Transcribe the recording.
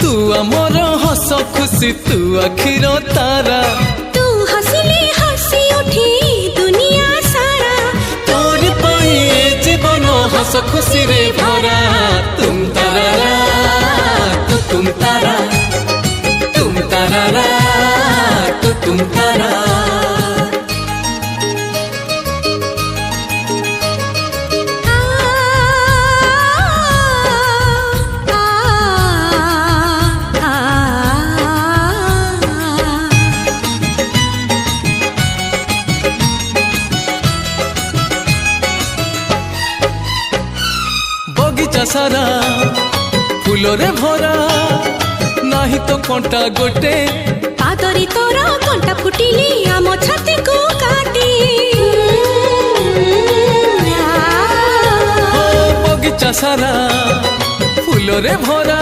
तू आमर हस खुशी तू आखिर तारा तू हसिले हसी उठी दुनिया सारा तोर पाई जीवन हस खुशी रे भरा तुम तारा तुम तारा तुम तारा तुम तारा बगीचा सारा फूलरे भरा नाही तो कंटा गोटे पादरी तोरा कंटा फुटिली आम छाती को काटी बगीचा सारा फूलरे भरा